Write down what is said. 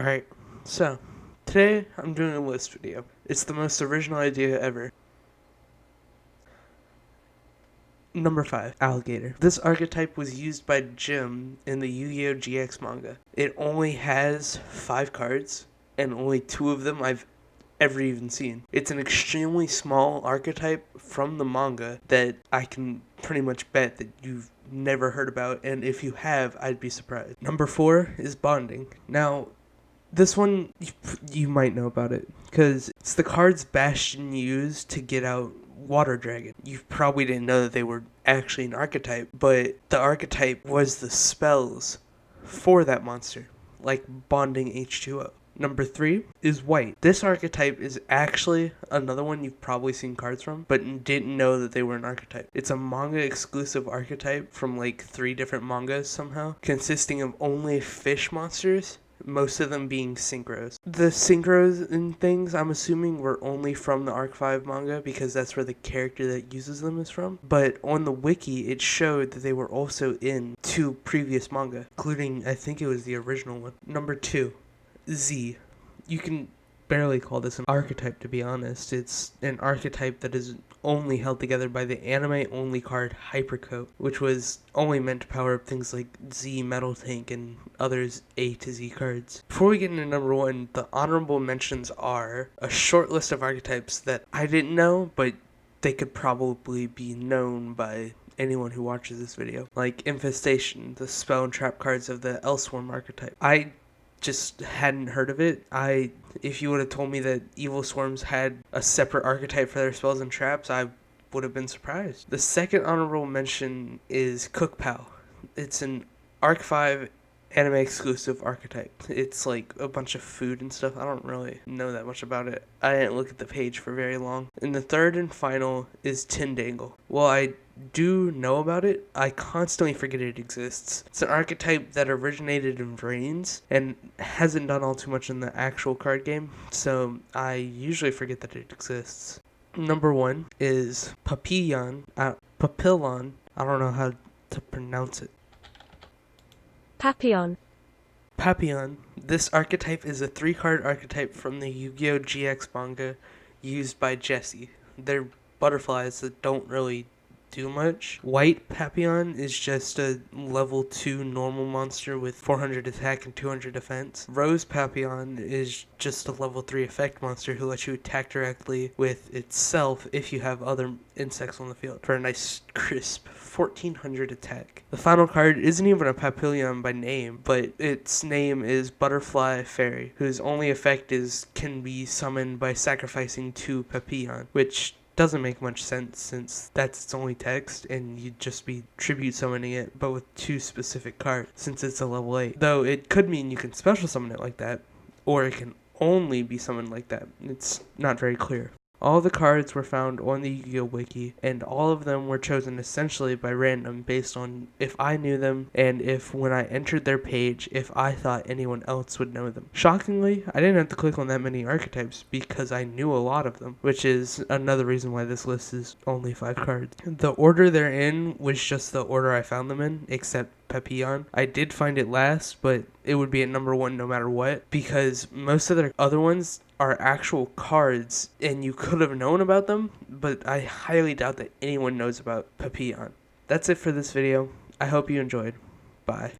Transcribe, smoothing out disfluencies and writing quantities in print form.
Alright, so today I'm doing a list video. It's the most original idea ever. Number 5, Alligator. This archetype was used by Jim in the Yu-Gi-Oh! GX manga. It only has 5 cards, and only 2 of them I've ever even seen. It's an extremely small archetype from the manga that I can pretty much bet that you've never heard about, and if you have, I'd be surprised. Number 4 is Bonding. Now, this one, you might know about it, because it's the cards Bastion used to get out Water Dragon. You probably didn't know that they were actually an archetype, but the archetype was the spells for that monster, like Bonding H2O. Number 3 is White. This archetype is actually another one you've probably seen cards from, but didn't know that they were an archetype. It's a manga exclusive archetype from like 3 different mangas somehow, consisting of only fish monsters, most of them being synchros. The synchros and things, I'm assuming, were only from the Arc 5 manga because that's where the character that uses them is from. But on the wiki, it showed that they were also in 2 previous manga, including, I think it was the original one. Number 2, Z. You can barely call this an archetype, to be honest. It's an archetype that is only held together by the anime-only card Hypercoat, which was only meant to power up things like Z Metal Tank and others A to Z cards. Before we get into number 1, the honorable mentions are a short list of archetypes that I didn't know, but they could probably be known by anyone who watches this video. Like Infestation, the spell and trap cards of the Elswarm archetype. I just hadn't heard of it. If you would have told me that Evil Swarms had a separate archetype for their spells and traps, I would have been surprised. The second honorable mention is Cook Pal. It's an Arc 5 anime exclusive archetype. It's like a bunch of food and stuff. I don't really know that much about it. I didn't look at the page for very long. And the third and final is Tindangle. Well, I do know about it, I constantly forget it exists. It's an archetype that originated in Vrains and hasn't done all too much in the actual card game, so I usually forget that it exists. Number 1 is Papillon. Papillon. I don't know how to pronounce it. Papillon. Papillon. This archetype is a 3-card archetype from the Yu-Gi-Oh! GX manga used by Jesse. They're butterflies that don't really do much. White Papillon is just a level 2 normal monster with 400 attack and 200 defense. Rose Papillon is just a level 3 effect monster who lets you attack directly with itself if you have other insects on the field for a nice crisp 1400 attack. The final card isn't even a Papillon by name, but its name is Butterfly Fairy, whose only effect can be summoned by sacrificing 2 Papillon, which doesn't make much sense since that's its only text and you'd just be tribute summoning it, but with 2 specific cards since it's a level 8. Though it could mean you can special summon it like that, or it can only be summoned like that. It's not very clear. All the cards were found on the Yu-Gi-Oh! Wiki, and all of them were chosen essentially by random based on if I knew them and if when I entered their page, if I thought anyone else would know them. Shockingly, I didn't have to click on that many archetypes because I knew a lot of them, which is another reason why this list is only 5 cards. The order they're in was just the order I found them in, except Papillon. I did find it last, but it would be at number 1 no matter what, because most of their other ones are actual cards and you could have known about them, but I highly doubt that anyone knows about Papillon. That's it for this video. I hope you enjoyed. Bye.